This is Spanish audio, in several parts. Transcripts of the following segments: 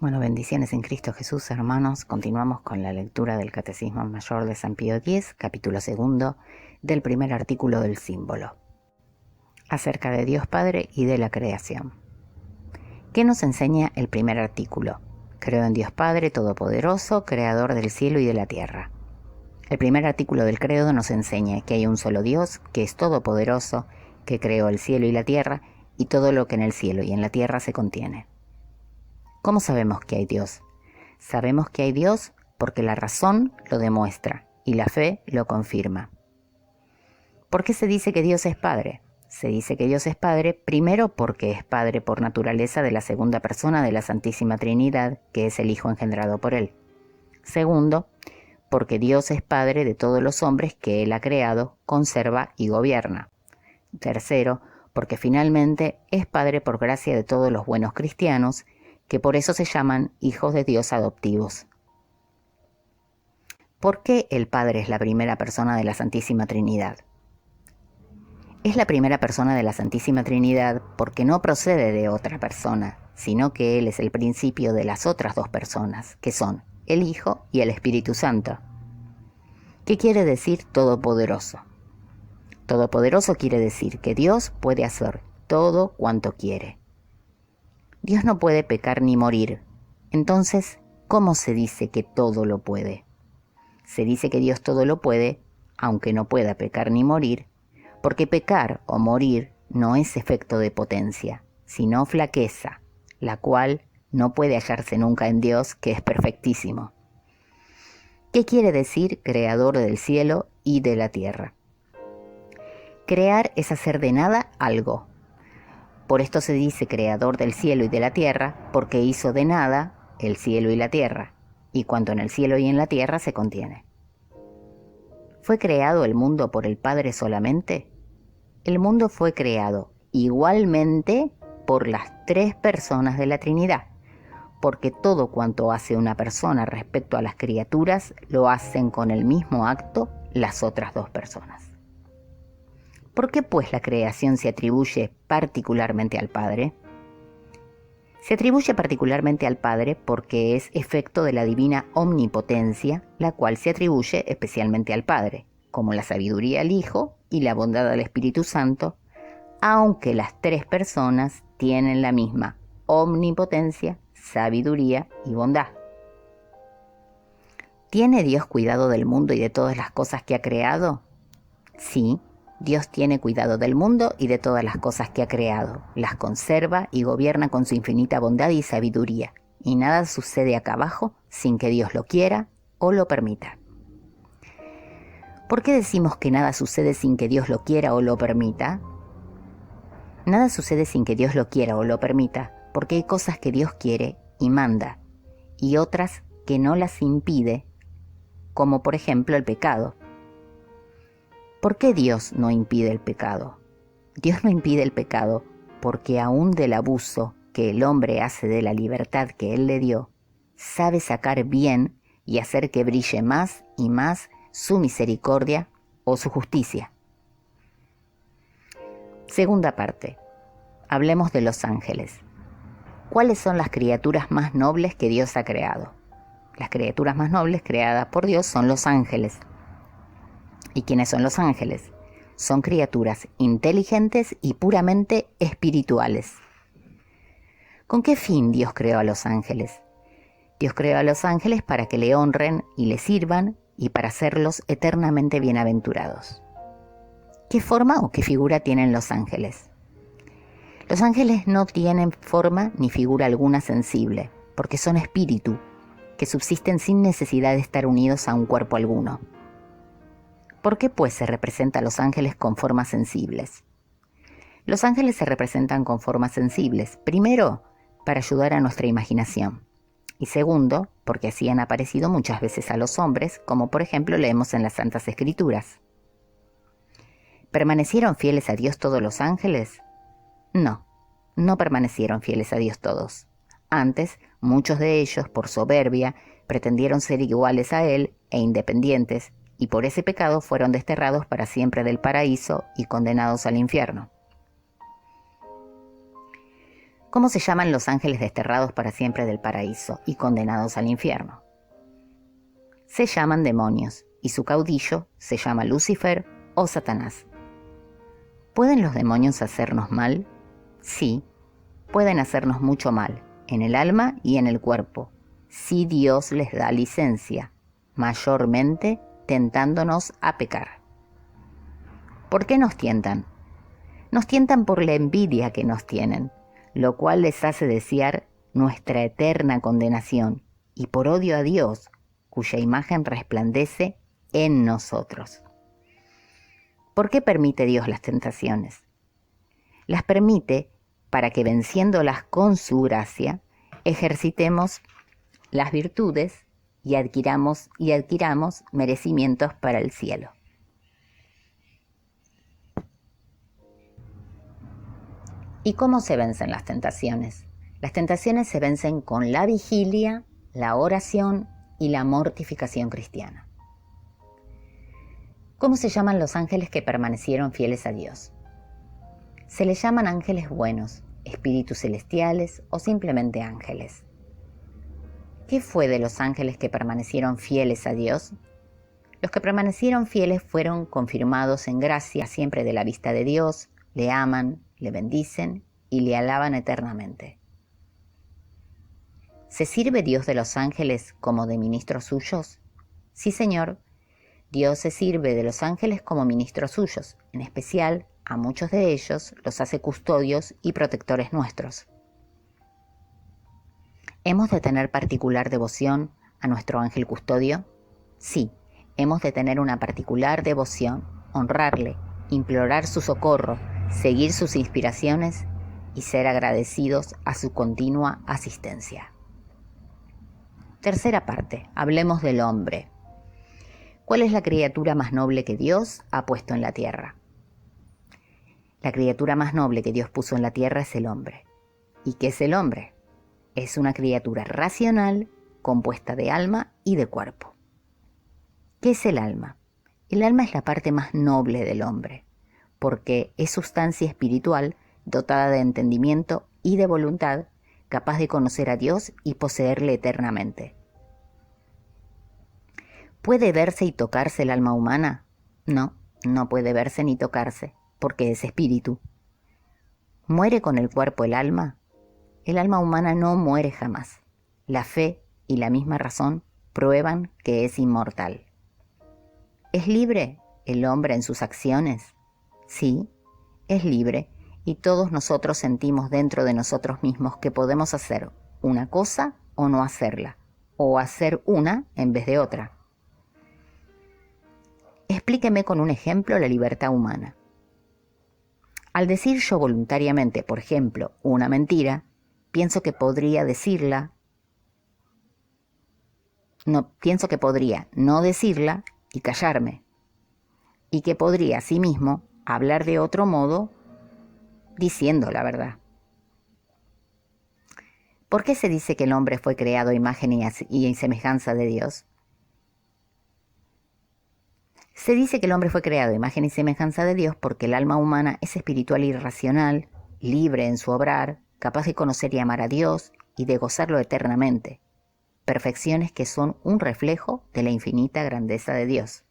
Bueno, bendiciones en Cristo Jesús, hermanos. Continuamos con la lectura del Catecismo Mayor de San Pío X, capítulo 2, del primer artículo del símbolo, acerca de Dios Padre y de la creación. ¿Qué nos enseña el primer artículo? Creo en Dios Padre Todopoderoso, Creador del cielo y de la tierra. El primer artículo del credo nos enseña que hay un solo Dios, que es todopoderoso, que creó el cielo y la tierra y todo lo que en el cielo y en la tierra se contiene. ¿Cómo sabemos que hay Dios? Sabemos que hay Dios porque la razón lo demuestra y la fe lo confirma. ¿Por qué se dice que Dios es Padre? Se dice que Dios es Padre primero porque es Padre por naturaleza de la segunda persona de la Santísima Trinidad, que es el Hijo engendrado por Él. Segundo, porque Dios es Padre de todos los hombres que Él ha creado, conserva y gobierna. Tercero, porque finalmente es Padre por gracia de todos los buenos cristianos, que por eso se llaman hijos de Dios adoptivos. ¿Por qué el Padre es la primera persona de la Santísima Trinidad? Es la primera persona de la Santísima Trinidad porque no procede de otra persona, sino que Él es el principio de las otras dos personas, que son el Hijo y el Espíritu Santo. ¿Qué quiere decir todopoderoso? Todopoderoso quiere decir que Dios puede hacer todo cuanto quiere. Dios no puede pecar ni morir. Entonces, ¿cómo se dice que todo lo puede? Se dice que Dios todo lo puede, aunque no pueda pecar ni morir, porque pecar o morir no es efecto de potencia, sino flaqueza, la cual no puede hallarse nunca en Dios, que es perfectísimo. ¿Qué quiere decir creador del cielo y de la tierra? Crear es hacer de nada algo. Por esto se dice creador del cielo y de la tierra, porque hizo de nada el cielo y la tierra, y cuanto en el cielo y en la tierra se contiene. ¿Fue creado el mundo por el Padre solamente? El mundo fue creado igualmente por las tres personas de la Trinidad, porque todo cuanto hace una persona respecto a las criaturas lo hacen con el mismo acto las otras dos personas. ¿Por qué pues la creación se atribuye particularmente al Padre? Se atribuye particularmente al Padre porque es efecto de la divina omnipotencia, la cual se atribuye especialmente al Padre, como la sabiduría al Hijo y la bondad al Espíritu Santo, aunque las tres personas tienen la misma omnipotencia, sabiduría y bondad. ¿Tiene Dios cuidado del mundo y de todas las cosas que ha creado? Sí. Dios tiene cuidado del mundo y de todas las cosas que ha creado, las conserva y gobierna con su infinita bondad y sabiduría, y nada sucede acá abajo sin que Dios lo quiera o lo permita. ¿Por qué decimos que nada sucede sin que Dios lo quiera o lo permita? Nada sucede sin que Dios lo quiera o lo permita, porque hay cosas que Dios quiere y manda, y otras que no las impide, como por ejemplo el pecado. ¿Por qué Dios no impide el pecado? Dios no impide el pecado porque aún del abuso que el hombre hace de la libertad que Él le dio, sabe sacar bien y hacer que brille más y más su misericordia o su justicia. Segunda parte. Hablemos de los ángeles. ¿Cuáles son las criaturas más nobles que Dios ha creado? Las criaturas más nobles creadas por Dios son los ángeles. ¿Y quiénes son los ángeles? Son criaturas inteligentes y puramente espirituales. ¿Con qué fin Dios creó a los ángeles? Dios creó a los ángeles para que le honren y le sirvan y para hacerlos eternamente bienaventurados. ¿Qué forma o qué figura tienen los ángeles? Los ángeles no tienen forma ni figura alguna sensible, porque son espíritu, que subsisten sin necesidad de estar unidos a un cuerpo alguno. ¿Por qué pues se representa a los ángeles con formas sensibles? Los ángeles se representan con formas sensibles, primero, para ayudar a nuestra imaginación, y segundo, porque así han aparecido muchas veces a los hombres, como por ejemplo leemos en las Santas Escrituras. ¿Permanecieron fieles a Dios todos los ángeles? No, no permanecieron fieles a Dios todos. Antes, muchos de ellos, por soberbia, pretendieron ser iguales a Él e independientes, y por ese pecado fueron desterrados para siempre del paraíso y condenados al infierno. ¿Cómo se llaman los ángeles desterrados para siempre del paraíso y condenados al infierno? Se llaman demonios, y su caudillo se llama Lucifer o Satanás. ¿Pueden los demonios hacernos mal? Sí, pueden hacernos mucho mal, en el alma y en el cuerpo, si Dios les da licencia, mayormente tentándonos a pecar. ¿Por qué nos tientan? Nos tientan por la envidia que nos tienen, lo cual les hace desear nuestra eterna condenación, y por odio a Dios, cuya imagen resplandece en nosotros. ¿Por qué permite Dios las tentaciones? Las permite para que, venciéndolas con su gracia, ejercitemos las virtudes y adquiramos merecimientos para el cielo. ¿Y cómo se vencen las tentaciones? Las tentaciones se vencen con la vigilia, la oración y la mortificación cristiana. ¿Cómo se llaman los ángeles que permanecieron fieles a Dios? Se les llaman ángeles buenos, espíritus celestiales o simplemente ángeles. ¿Qué fue de los ángeles que permanecieron fieles a Dios? Los que permanecieron fieles fueron confirmados en gracia siempre de la vista de Dios, le aman, le bendicen y le alaban eternamente. ¿Se sirve Dios de los ángeles como de ministros suyos? Sí, Señor. Dios se sirve de los ángeles como ministros suyos, en especial a muchos de ellos los hace custodios y protectores nuestros. ¿Hemos de tener particular devoción a nuestro ángel custodio? Sí, hemos de tener una particular devoción, honrarle, implorar su socorro, seguir sus inspiraciones y ser agradecidos a su continua asistencia. Tercera parte, hablemos del hombre. ¿Cuál es la criatura más noble que Dios ha puesto en la tierra? La criatura más noble que Dios puso en la tierra es el hombre. ¿Y qué es el hombre? Es una criatura racional, compuesta de alma y de cuerpo. ¿Qué es el alma? El alma es la parte más noble del hombre, porque es sustancia espiritual dotada de entendimiento y de voluntad, capaz de conocer a Dios y poseerle eternamente. ¿Puede verse y tocarse el alma humana? No, no puede verse ni tocarse, porque es espíritu. ¿Muere con el cuerpo el alma? El alma humana no muere jamás. La fe y la misma razón prueban que es inmortal. ¿Es libre el hombre en sus acciones? Sí, es libre, y todos nosotros sentimos dentro de nosotros mismos que podemos hacer una cosa o no hacerla, o hacer una en vez de otra. Explíqueme con un ejemplo la libertad humana. Al decir yo voluntariamente, por ejemplo, una mentira, pienso que podría no decirla y callarme, y que podría asimismo hablar de otro modo diciendo la verdad. ¿Por qué se dice que el hombre fue creado a imagen y semejanza de Dios? Se dice que el hombre fue creado a imagen y semejanza de Dios porque el alma humana es espiritual y racional, libre en su obrar, capaz de conocer y amar a Dios y de gozarlo eternamente, perfecciones que son un reflejo de la infinita grandeza de Dios.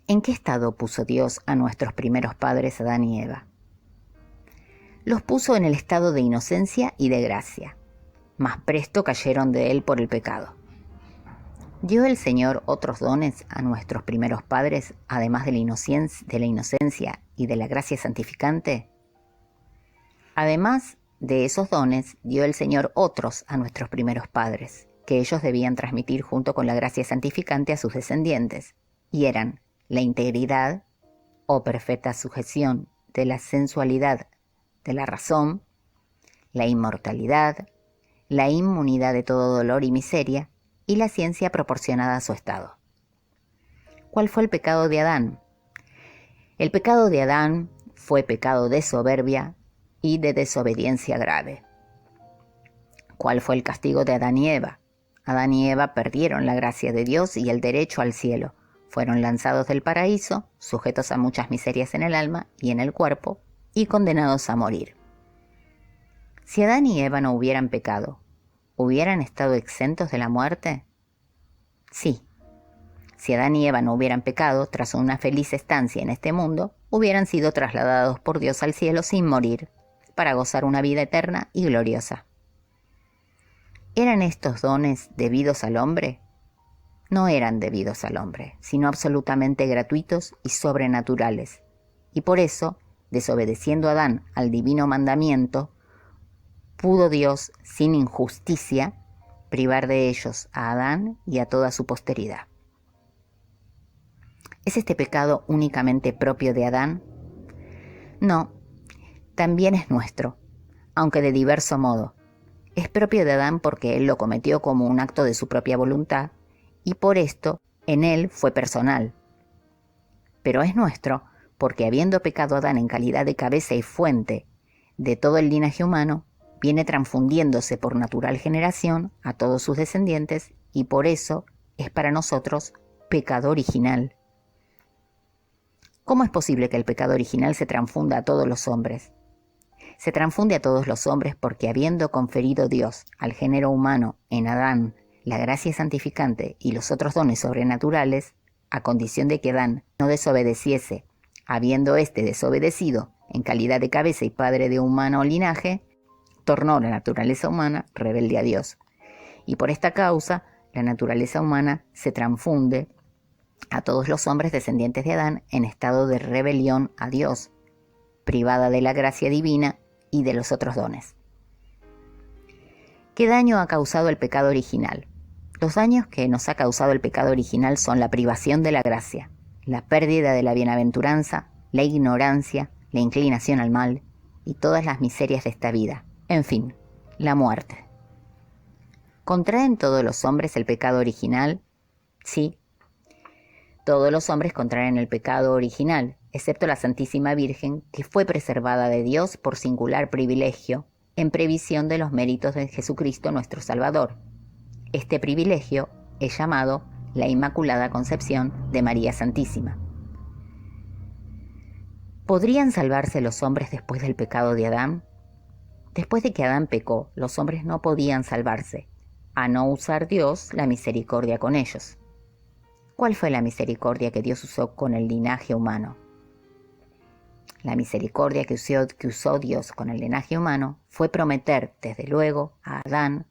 ¿En qué estado puso Dios a nuestros primeros padres Adán y Eva? Los puso en el estado de inocencia y de gracia, mas presto cayeron de él por el pecado. ¿Dio el Señor otros dones a nuestros primeros padres, además de la inocencia y de la gracia santificante? Además de esos dones, dio el Señor otros a nuestros primeros padres, que ellos debían transmitir junto con la gracia santificante a sus descendientes, y eran la integridad o perfecta sujeción de la sensualidad de la razón, la inmortalidad, la inmunidad de todo dolor y miseria, y la ciencia proporcionada a su estado. ¿Cuál fue el pecado de Adán? El pecado de Adán fue pecado de soberbia y de desobediencia grave. ¿Cuál fue el castigo de Adán y Eva? Adán y Eva perdieron la gracia de Dios y el derecho al cielo. Fueron lanzados del paraíso, sujetos a muchas miserias en el alma y en el cuerpo, y condenados a morir. Si Adán y Eva no hubieran pecado, ¿hubieran estado exentos de la muerte? Sí. Si Adán y Eva no hubieran pecado, tras una feliz estancia en este mundo, hubieran sido trasladados por Dios al cielo sin morir, para gozar una vida eterna y gloriosa. ¿Eran estos dones debidos al hombre? No eran debidos al hombre, sino absolutamente gratuitos y sobrenaturales. Y por eso, desobedeciendo Adán al divino mandamiento, pudo Dios, sin injusticia, privar de ellos a Adán y a toda su posteridad. ¿Es este pecado únicamente propio de Adán? No, también es nuestro, aunque de diverso modo. Es propio de Adán porque él lo cometió como un acto de su propia voluntad, y por esto en él fue personal. Pero es nuestro porque habiendo pecado Adán en calidad de cabeza y fuente de todo el linaje humano, viene transfundiéndose por natural generación a todos sus descendientes y por eso es para nosotros pecado original. ¿Cómo es posible que el pecado original se transfunda a todos los hombres? Se transfunde a todos los hombres porque habiendo conferido Dios al género humano en Adán la gracia santificante y los otros dones sobrenaturales, a condición de que Adán no desobedeciese, habiendo éste desobedecido en calidad de cabeza y padre de humano linaje, tornó la naturaleza humana rebelde a Dios. Y por esta causa, la naturaleza humana se transfunde a todos los hombres descendientes de Adán en estado de rebelión a Dios, privada de la gracia divina y de los otros dones. ¿Qué daño ha causado el pecado original? Los daños que nos ha causado el pecado original son la privación de la gracia, la pérdida de la bienaventuranza, la ignorancia, la inclinación al mal y todas las miserias de esta vida, en fin, la muerte. ¿Contraen todos los hombres el pecado original? Sí. Todos los hombres contraen el pecado original, excepto la Santísima Virgen, que fue preservada de Dios por singular privilegio, en previsión de los méritos de Jesucristo nuestro Salvador. Este privilegio es llamado la Inmaculada Concepción de María Santísima. ¿Podrían salvarse los hombres después del pecado de Adán? Después de que Adán pecó, los hombres no podían salvarse, a no usar Dios la misericordia con ellos. ¿Cuál fue la misericordia que Dios usó con el linaje humano? La misericordia que usó Dios con el linaje humano fue prometer, desde luego, a Adán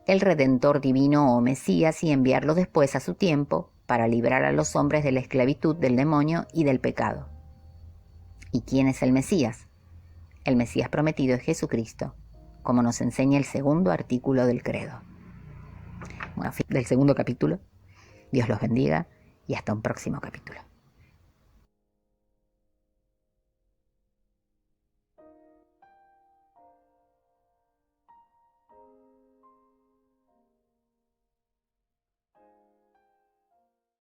el Redentor divino o Mesías y enviarlo después a su tiempo para librar a los hombres de la esclavitud del demonio y del pecado. ¿Y quién es el Mesías? El Mesías prometido es Jesucristo, como nos enseña el segundo artículo del credo. Bueno, fin del segundo capítulo. Dios los bendiga y hasta un próximo capítulo.